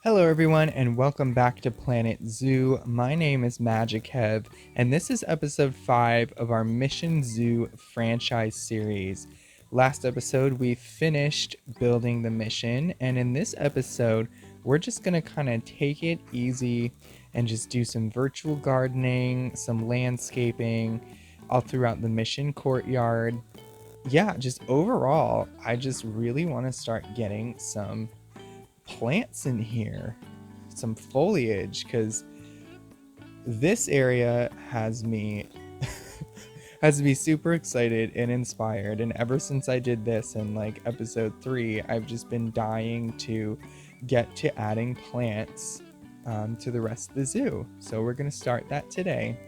Hello everyone and welcome back to Planet Zoo. My name is Magic Hev and this is episode 5 of our Mission Zoo franchise series. Last episode we finished building the mission, and in this episode we're just going to kind of take it easy and just do some virtual gardening, some landscaping all throughout the mission courtyard. Yeah, just overall I just really want to start getting some plants in here, some foliage, because this area has me super excited and inspired. And ever since I did this in like episode 3, I've just been dying to get to adding plants to the rest of the zoo. So we're going to start that today.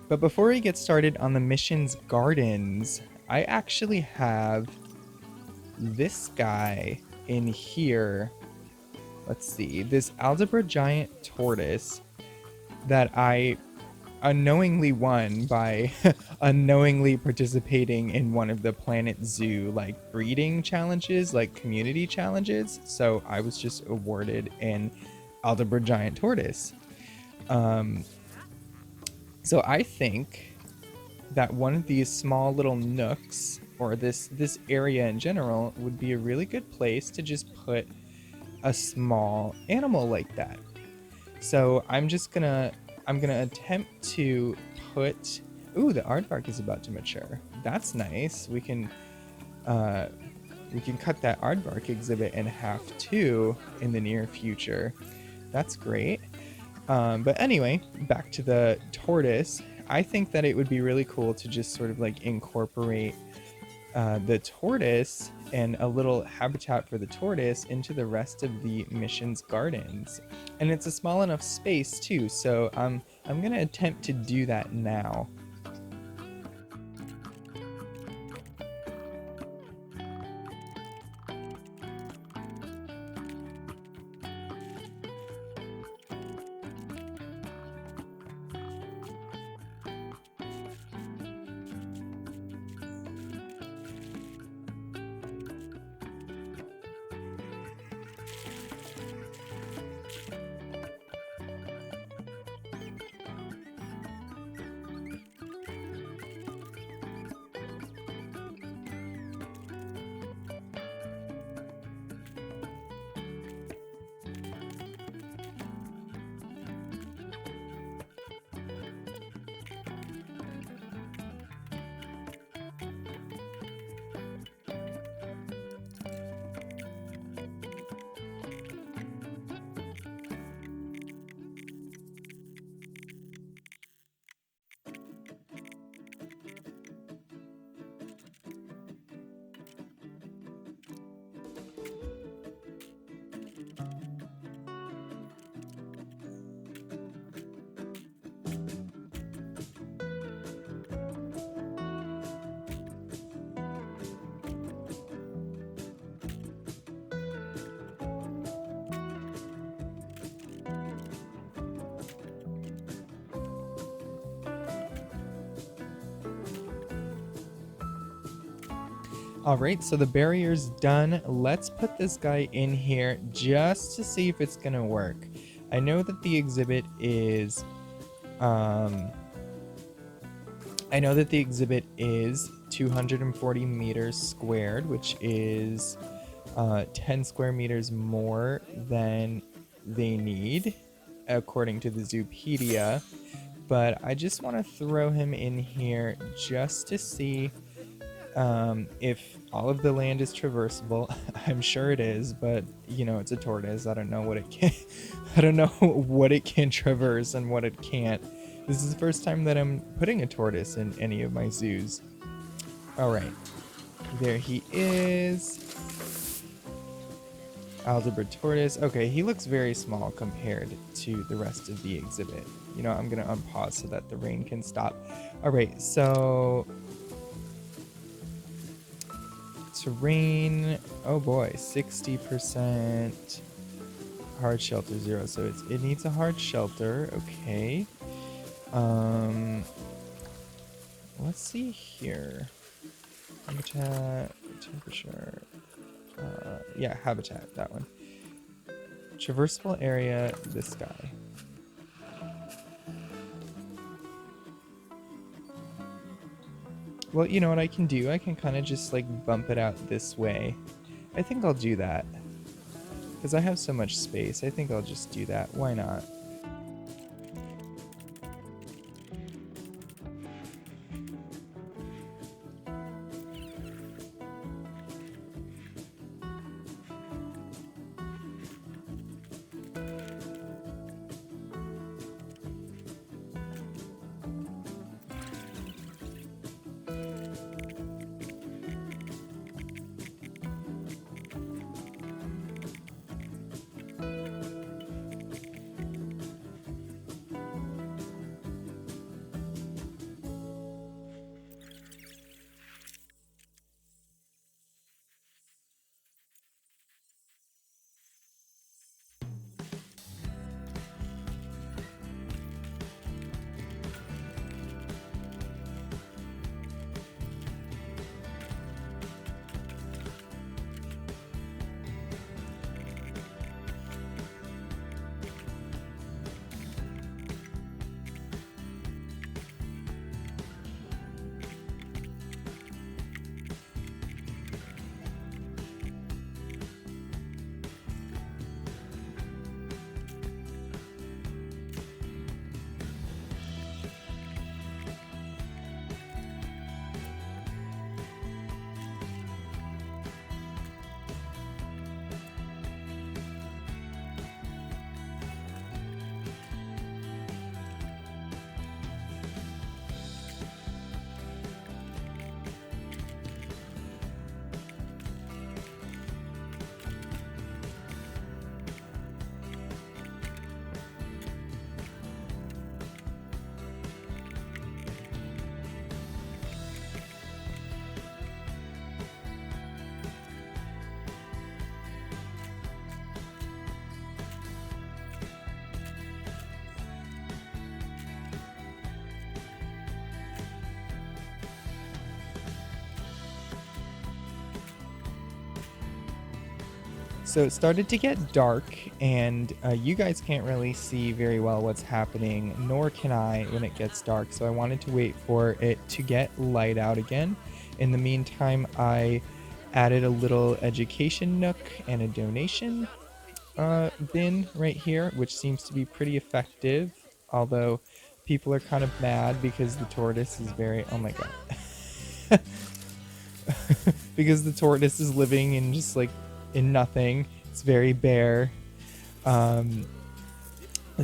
But before we get started on the mission's gardens, I actually have this guy in here. Let's see, this Aldabra giant tortoise that I unknowingly won by unknowingly participating in one of the Planet Zoo like breeding challenges, like community challenges. So I was just awarded an Aldabra giant tortoise. So I think that one of these small little nooks, or this area in general, would be a really good place to just put a small animal like that. So I'm gonna attempt to put. Ooh, the aardvark is about to mature. That's nice. We can cut that aardvark exhibit in half too in the near future. That's great. But anyway, back to the tortoise. I think that it would be really cool to just sort of like incorporate the tortoise and a little habitat for the tortoise into the rest of the mission's gardens. And it's a small enough space too, so I'm gonna attempt to do that now. All right, so the barrier's done. Let's put this guy in here just to see if it's gonna work. I know that the exhibit is I know that the exhibit is 240 meters squared, which is 10 square meters more than they need, according to the Zoopedia. But I just want to throw him in here just to see if all of the land is traversable. I'm sure it is, but you know, it's a tortoise. I don't know what it can. I don't know what it can traverse and what it can't. This is the first time that I'm putting a tortoise in any of my zoos. All right, there he is. Aldabra tortoise. Okay, he looks very small compared to the rest of the exhibit. You know, I'm gonna unpause so that the rain can stop. All right, so terrain, oh boy, 60% hard shelter 0, so it needs a hard shelter. Okay, let's see here. Habitat, temperature, yeah, habitat, that one. Traversable area, this guy. Well, you know what I can do? I can kind of just like bump it out this way. I think I'll do that. Because I have so much space, I think I'll just do that. Why not? So it started to get dark, and you guys can't really see very well what's happening, nor can I when it gets dark. So I wanted to wait for it to get light out again. In the meantime, I added a little education nook and a donation bin right here, which seems to be pretty effective. Although people are kind of mad because the tortoise is very... Oh my god. Because the tortoise is living in just like in nothing. It's very bare. The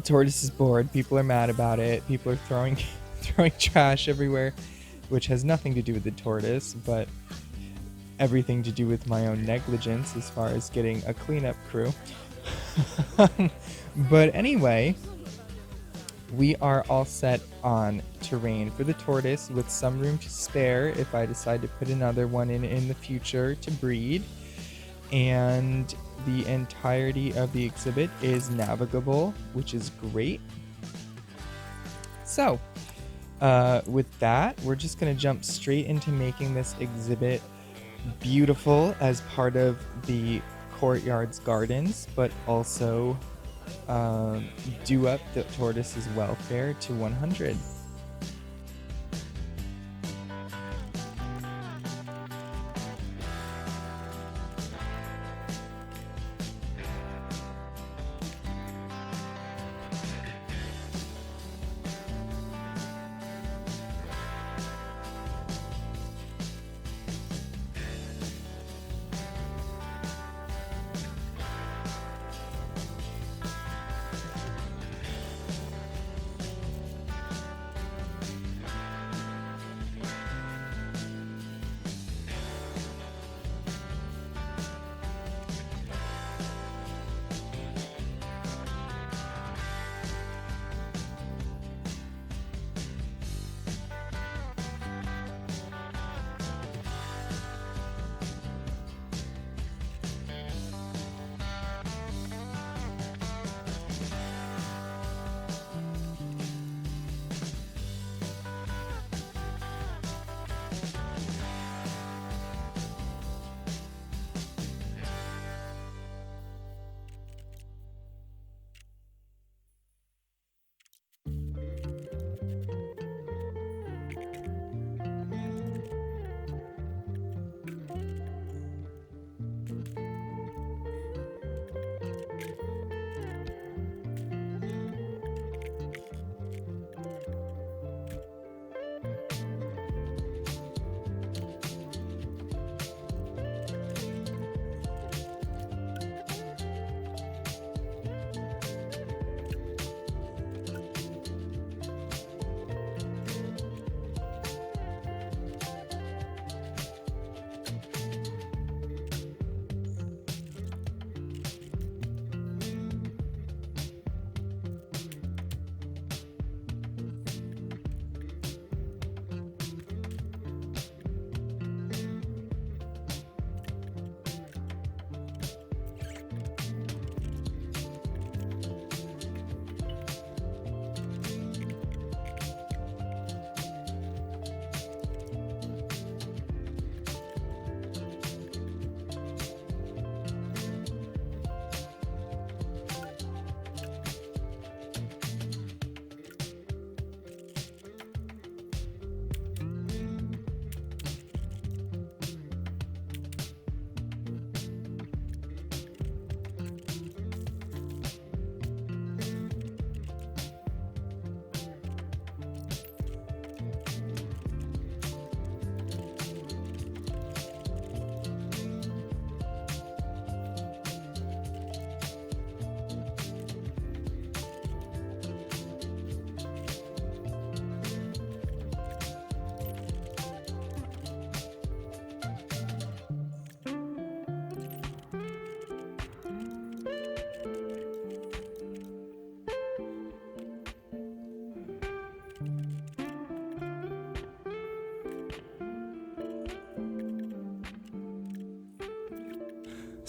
tortoise is bored. People are mad about it. People are throwing trash everywhere, which has nothing to do with the tortoise, but everything to do with my own negligence as far as getting a cleanup crew. But anyway, we are all set on terrain for the tortoise, with some room to spare if I decide to put another one in the future to breed. And the entirety of the exhibit is navigable, which is great. So with that, we're just going to jump straight into making this exhibit beautiful as part of the courtyard's gardens, but also do up the tortoise's welfare to 100.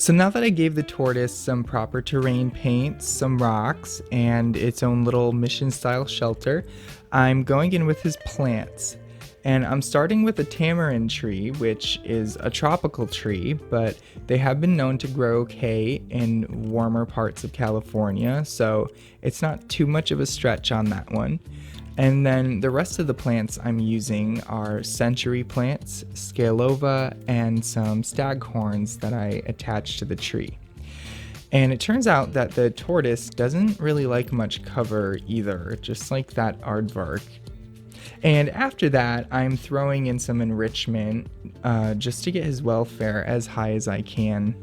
So now that I gave the tortoise some proper terrain paints, some rocks, and its own little mission style shelter, I'm going in with his plants. And I'm starting with a tamarind tree, which is a tropical tree, but they have been known to grow okay in warmer parts of California, so it's not too much of a stretch on that one. And then the rest of the plants I'm using are century plants, scalova, and some staghorns that I attached to the tree. And it turns out that the tortoise doesn't really like much cover either, just like that aardvark. And after that, I'm throwing in some enrichment just to get his welfare as high as I can.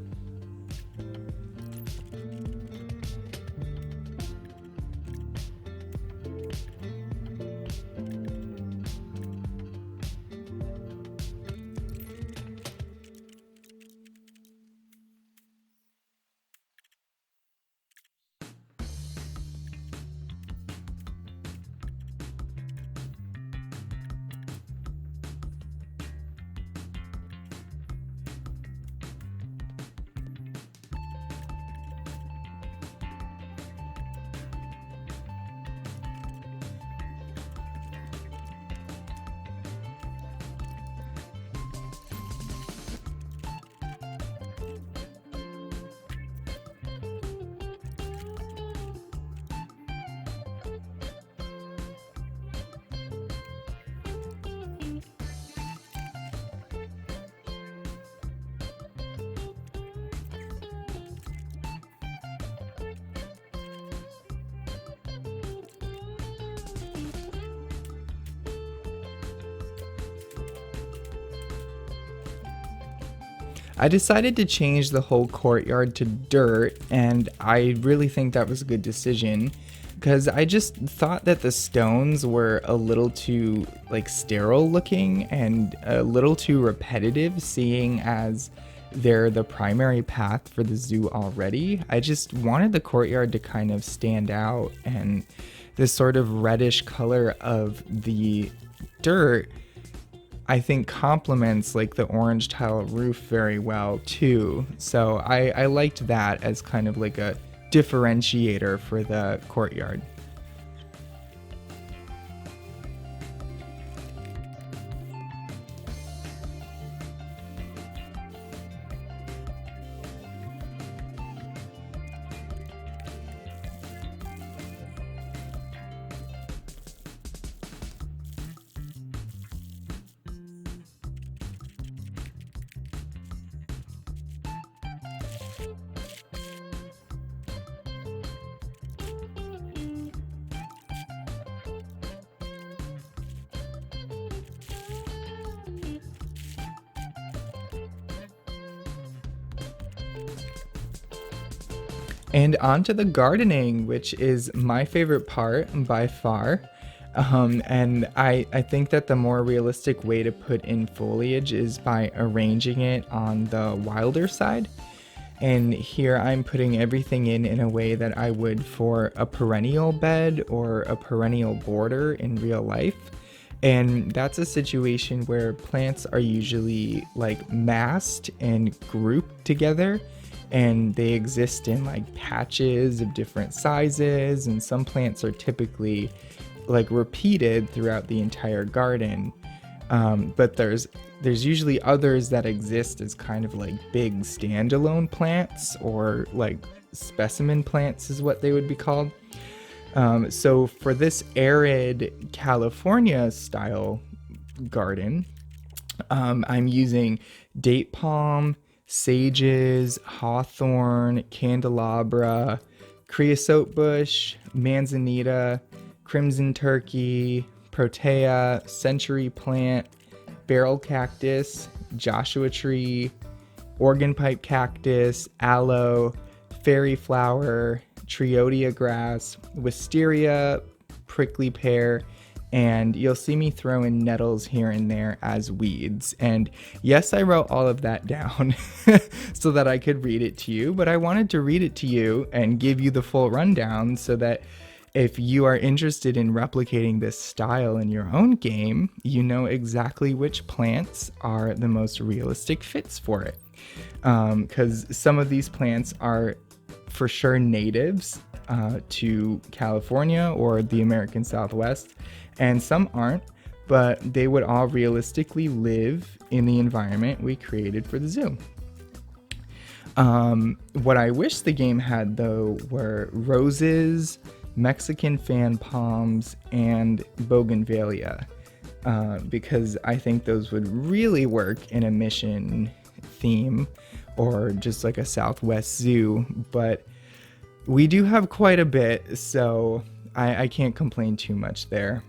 I decided to change the whole courtyard to dirt, and I really think that was a good decision because I just thought that the stones were a little too sterile looking and a little too repetitive, seeing as they're the primary path for the zoo already. I just wanted the courtyard to kind of stand out, and this sort of reddish color of the dirt I think complements the orange tile roof very well too. So I liked that as kind of like a differentiator for the courtyard. And on to the gardening, which is my favorite part by far. And I think that the more realistic way to put in foliage is by arranging it on the wilder side. And here I'm putting everything in a way that I would for a perennial bed or a perennial border in real life. And that's a situation where plants are usually massed and grouped together, and they exist in patches of different sizes, and some plants are typically repeated throughout the entire garden. But there's usually others that exist as kind of big standalone plants, or specimen plants is what they would be called. So for this arid California style garden, I'm using date palm, sages, hawthorn, candelabra, creosote bush, manzanita, crimson turkey, protea, century plant, barrel cactus, Joshua tree, organ pipe cactus, aloe, fairy flower, triodia grass, wisteria, prickly pear, and you'll see me throw in nettles here and there as weeds. And yes, I wrote all of that down so that I could read it to you, but I wanted to read it to you and give you the full rundown so that if you are interested in replicating this style in your own game, you know exactly which plants are the most realistic fits for it. because some of these plants are for sure natives to California or the American Southwest, and some aren't, but they would all realistically live in the environment we created for the zoo. What I wish the game had, though, were roses, Mexican fan palms, and bougainvillea, because I think those would really work in a mission theme or just like a Southwest zoo. But we do have quite a bit, so I can't complain too much there.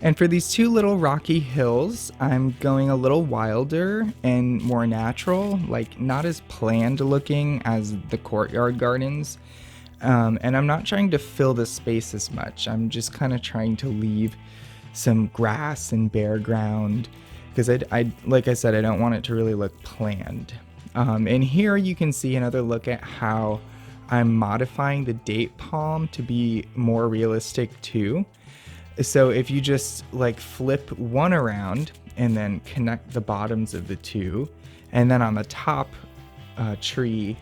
And for these two little rocky hills, I'm going a little wilder and more natural, like not as planned looking as the courtyard gardens. And I'm not trying to fill the space as much. I'm just kind of trying to leave some grass and bare ground because like I said, I don't want it to really look planned. And here you can see another look at how I'm modifying the date palm to be more realistic too. So if you just like flip one around and then connect the bottoms of the two, and then on the top tree,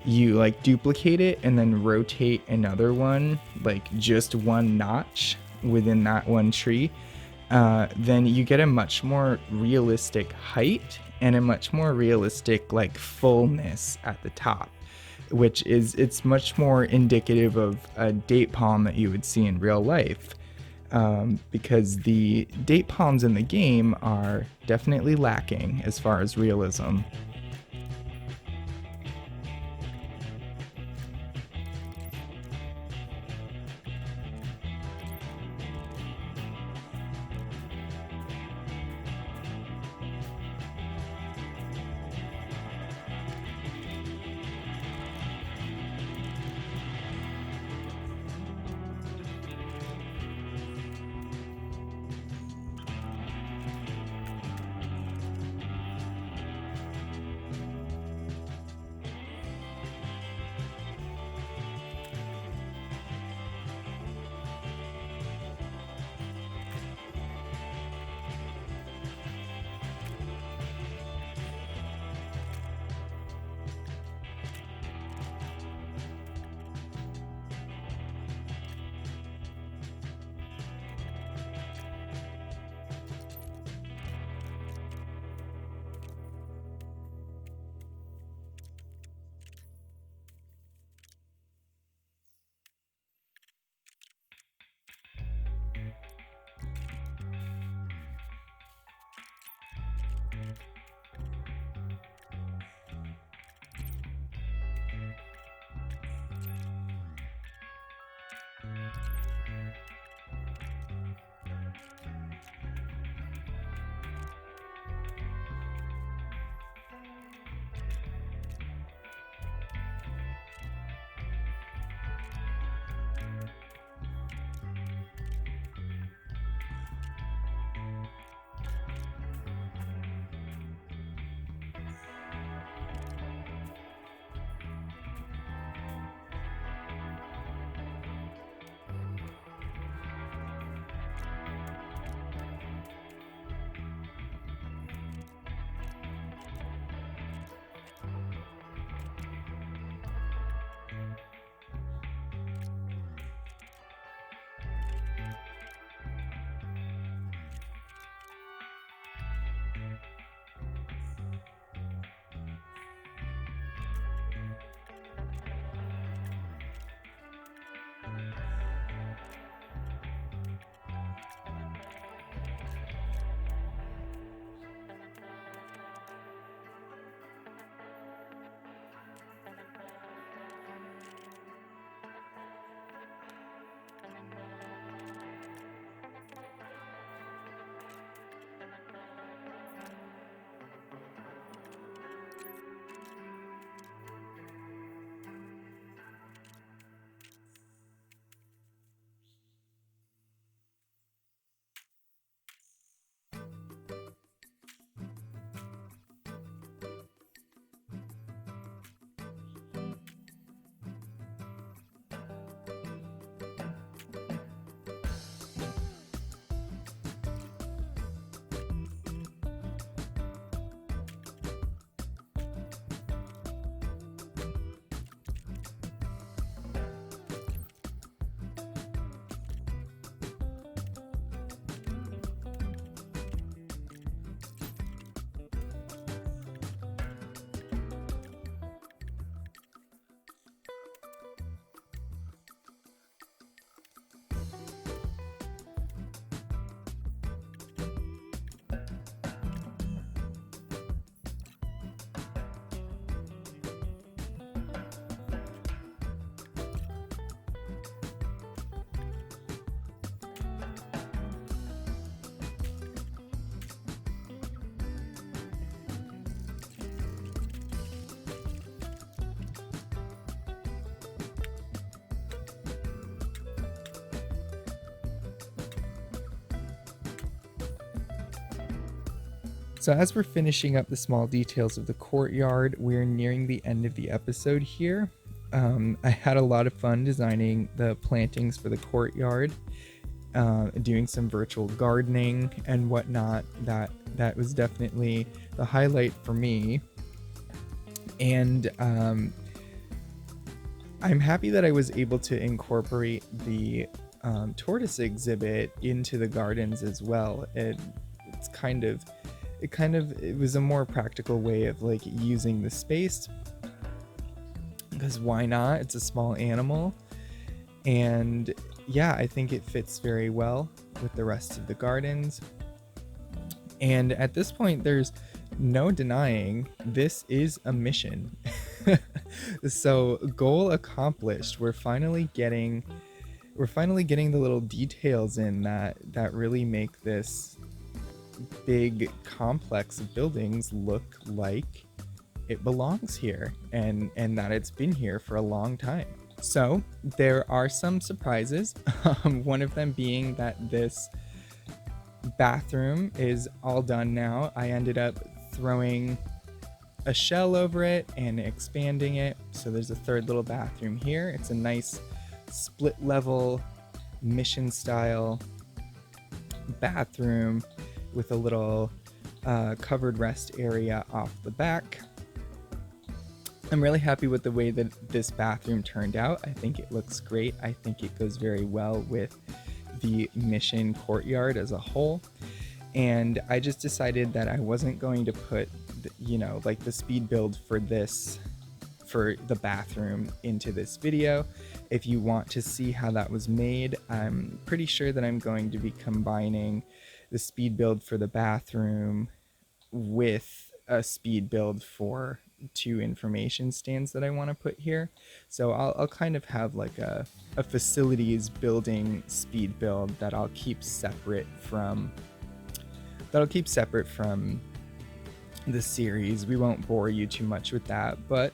you like duplicate it and then rotate another one, like just one notch within that one tree, then you get a much more realistic height and a much more realistic like fullness at the top, which is, it's much more indicative of a date palm that you would see in real life. Because the date palms in the game are definitely lacking as far as realism. So as we're finishing up the small details of the courtyard, we're nearing the end of the episode here. I had a lot of fun designing the plantings for the courtyard, doing some virtual gardening and whatnot. That was definitely the highlight for me. And I'm happy that I was able to incorporate the tortoise exhibit into the gardens as well. It was a more practical way of like using the space, because why not? It's a small animal, and yeah, I think it fits very well with the rest of the gardens. And at this point, there's no denying this is a mission. So goal accomplished. We're finally getting the little details in that really make this big complex of buildings look like it belongs here, and that it's been here for a long time. So there are some surprises. One of them being that this bathroom is all done now. I ended up throwing a shell over it and expanding it, so there's a third little bathroom here. It's a nice split level mission style bathroom with a little covered rest area off the back. I'm really happy with the way that this bathroom turned out. I think it looks great. I think it goes very well with the mission courtyard as a whole. And I just decided that I wasn't going to put the speed build for the bathroom into this video. If you want to see how that was made, I'm pretty sure that I'm going to be combining the speed build for the bathroom with a speed build for 2 information stands that I want to put here. So I'll kind of have like a facilities building speed build that I'll keep separate from the series. We won't bore you too much with that, but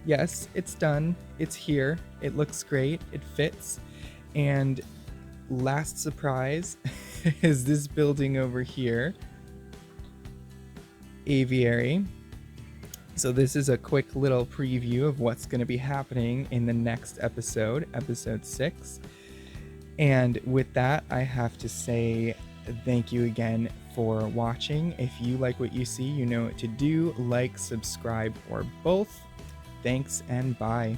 yes, it's done. It's here. It looks great. It fits. And last surprise is this building over here, aviary. So this is a quick little preview of what's going to be happening in the next episode 6. And with that, I have to say thank you again for watching. If you like what you see, you know what to do. Like, subscribe, or both. Thanks and bye.